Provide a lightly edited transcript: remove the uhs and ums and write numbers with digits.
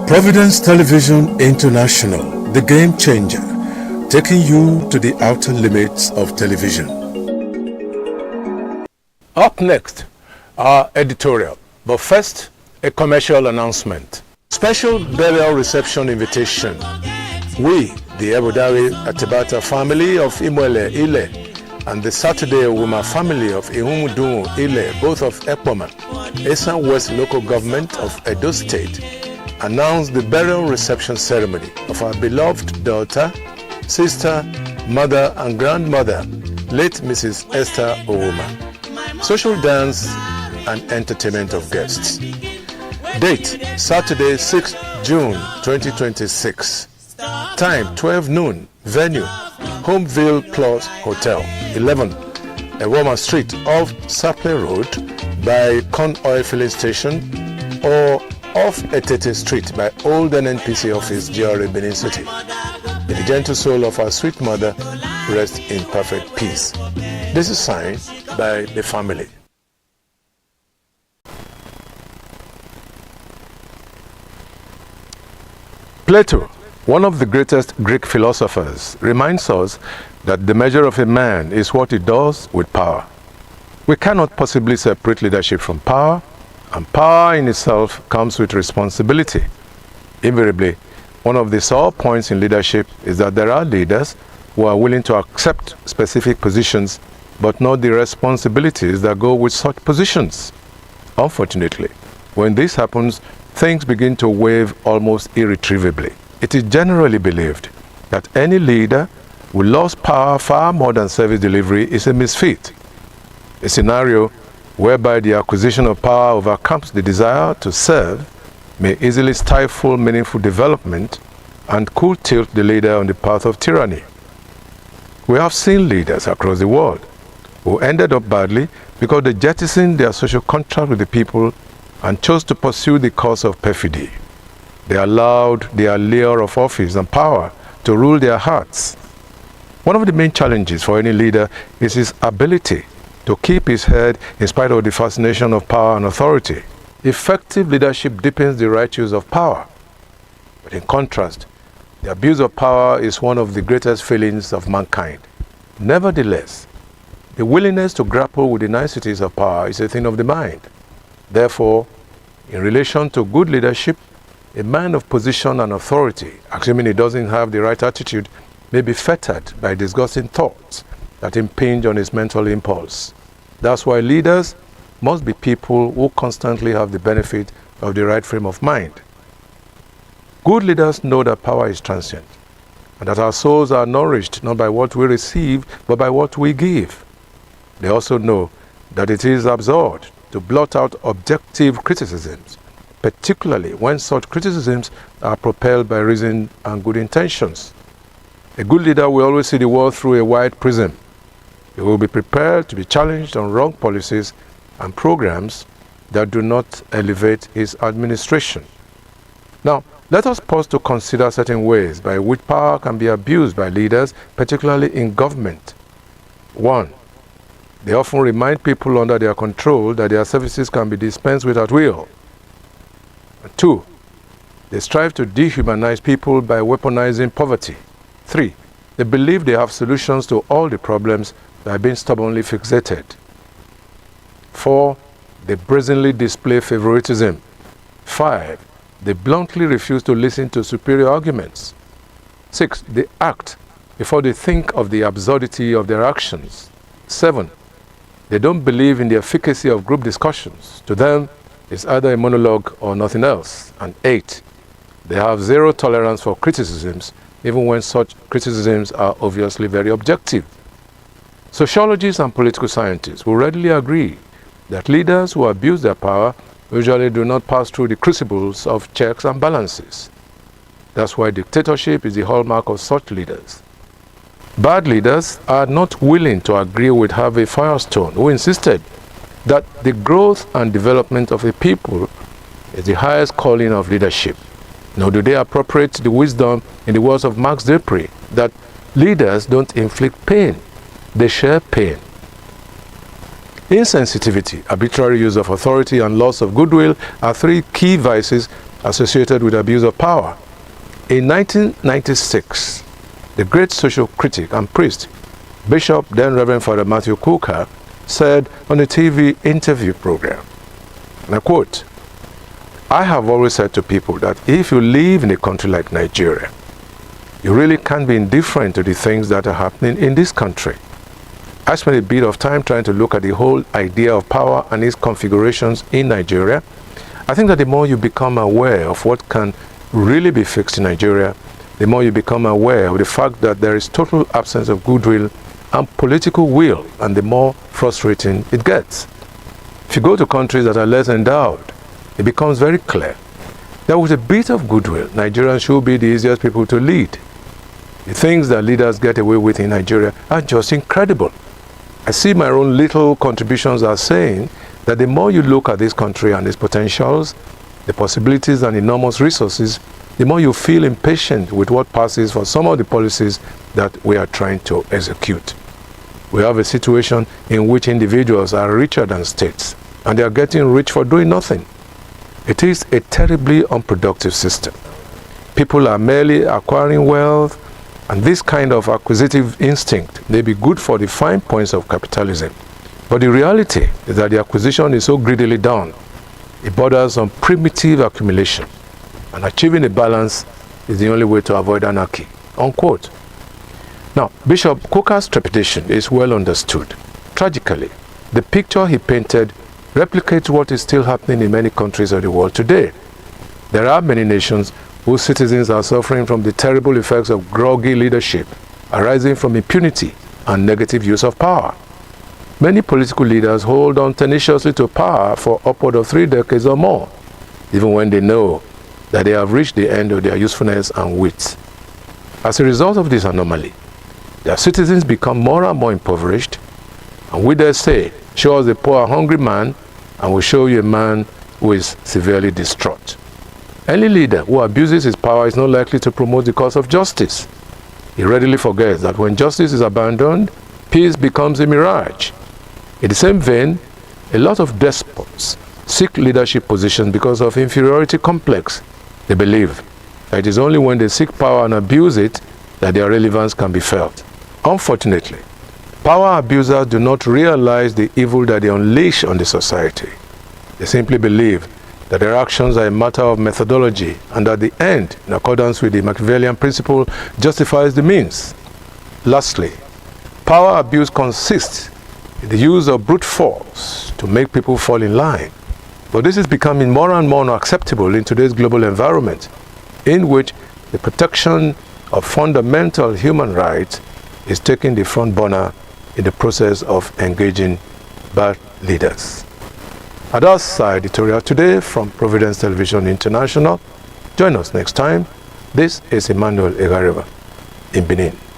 Providence Television International, the game changer, taking you to the outer limits of television. Up next, our editorial. But first, a commercial announcement. Special burial reception invitation. We, the Ebodari Atibata family of Imwele Ile and the Saturday Wuma family of Ihumudun Ile, both of Ekpoma, Esan West Local Government of Edo State, announced the burial reception ceremony of our beloved daughter, sister, mother and grandmother, late Mrs. Esther Owoma. Social dance and entertainment of guests. Date, Saturday, 6th June 2026. Time, 12 noon. Venue, Homeville Plus Hotel, 11 Ewoma Street off Saple Road by Con Oil Filling Station or off Etete Street by Old NNPC Office, GRA, Benin City. May the gentle soul of our sweet mother rest in perfect peace. This is signed by the family. Plato, one of the greatest Greek philosophers, reminds us that the measure of a man is what he does with power. We cannot possibly separate leadership from power, and power in itself comes with responsibility. Invariably, one of the sore points in leadership is that there are leaders who are willing to accept specific positions but not the responsibilities that go with such positions. Unfortunately, when this happens, things begin to wave almost irretrievably. It is generally believed that any leader who loves power far more than service delivery is a misfit. A scenario whereby the acquisition of power overcomes the desire to serve may easily stifle meaningful development and could tilt the leader on the path of tyranny. We have seen leaders across the world who ended up badly because they jettisoned their social contract with the people and chose to pursue the cause of perfidy. They allowed the allure of office and power to rule their hearts. One of the main challenges for any leader is his ability to keep his head in spite of the fascination of power and authority. Effective leadership deepens the right use of power. But in contrast, the abuse of power is one of the greatest failings of mankind. Nevertheless, the willingness to grapple with the niceties of power is a thing of the mind. Therefore, in relation to good leadership, a man of position and authority, assuming he doesn't have the right attitude, may be fettered by disgusting thoughts that impinge on his mental impulse. That's why leaders must be people who constantly have the benefit of the right frame of mind. Good leaders know that power is transient, and that our souls are nourished not by what we receive, but by what we give. They also know that it is absurd to blot out objective criticisms, particularly when such criticisms are propelled by reason and good intentions. A good leader will always see the world through a wide prism. He will be prepared to be challenged on wrong policies and programs that do not elevate his administration. Now, let us pause to consider certain ways by which power can be abused by leaders, particularly in government. 1. They often remind people under their control that their services can be dispensed with at will. 2. They strive to dehumanize people by weaponizing poverty. 3. They believe they have solutions to all the problems by being stubbornly fixated. 4. They brazenly display favoritism. 5. They bluntly refuse to listen to superior arguments. 6. They act before they think of the absurdity of their actions. 7. They don't believe in the efficacy of group discussions. To them, it's either a monologue or nothing else. And 8. They have zero tolerance for criticisms, even when such criticisms are obviously very objective. Sociologists and political scientists will readily agree that leaders who abuse their power usually do not pass through the crucibles of checks and balances. That's why dictatorship is the hallmark of such leaders. Bad leaders are not willing to agree with Harvey Firestone, who insisted that the growth and development of a people is the highest calling of leadership. Nor do they appropriate the wisdom in the words of Max Dupree that leaders don't inflict pain, they share pain. Insensitivity, arbitrary use of authority, and loss of goodwill are three key vices associated with abuse of power. In 1996, the great social critic and priest, Bishop then Reverend Father Matthew Coker, said on a TV interview program, and I quote, "I have always said to people that if you live in a country like Nigeria, you really can't be indifferent to the things that are happening in this country. I spent a bit of time trying to look at the whole idea of power and its configurations in Nigeria. I think that the more you become aware of what can really be fixed in Nigeria, the more you become aware of the fact that there is total absence of goodwill and political will, and the more frustrating it gets. If you go to countries that are less endowed, it becomes very clear that with a bit of goodwill, Nigerians should be the easiest people to lead. The things that leaders get away with in Nigeria are just incredible. I see my own little contributions as saying that the more you look at this country and its potentials, the possibilities and enormous resources, the more you feel impatient with what passes for some of the policies that we are trying to execute. We have a situation in which individuals are richer than states, and they are getting rich for doing nothing. It is a terribly unproductive system. People are merely acquiring wealth, and this kind of acquisitive instinct may be good for the fine points of capitalism. But the reality is that the acquisition is so greedily done, it borders on primitive accumulation, and achieving a balance is the only way to avoid anarchy." Unquote. Now, Bishop Coker's trepidation is well understood. Tragically, the picture he painted replicates what is still happening in many countries of the world today. There are many nations whose citizens are suffering from the terrible effects of groggy leadership arising from impunity and negative use of power. Many political leaders hold on tenaciously to power for upward of 3 decades or more, even when they know that they have reached the end of their usefulness and wit. As a result of this anomaly, their citizens become more and more impoverished, and we dare say, "Show us a poor and hungry man, and we'll show you a man who is severely distraught." Any leader who abuses his power is not likely to promote the cause of justice. He readily forgets that when justice is abandoned, peace becomes a mirage. In the same vein, a lot of despots seek leadership positions because of inferiority complex. They believe that it is only when they seek power and abuse it that their relevance can be felt. Unfortunately, power abusers do not realize the evil that they unleash on the society. They simply believe that their actions are a matter of methodology, and that the end, in accordance with the Machiavellian principle, justifies the means. Lastly, power abuse consists in the use of brute force to make people fall in line. But this is becoming more and more unacceptable in today's global environment, in which the protection of fundamental human rights is taking the front burner in the process of engaging bad leaders. And that's our editorial today from Providence Television International. Join us next time. This is Emmanuel Egareva in Benin.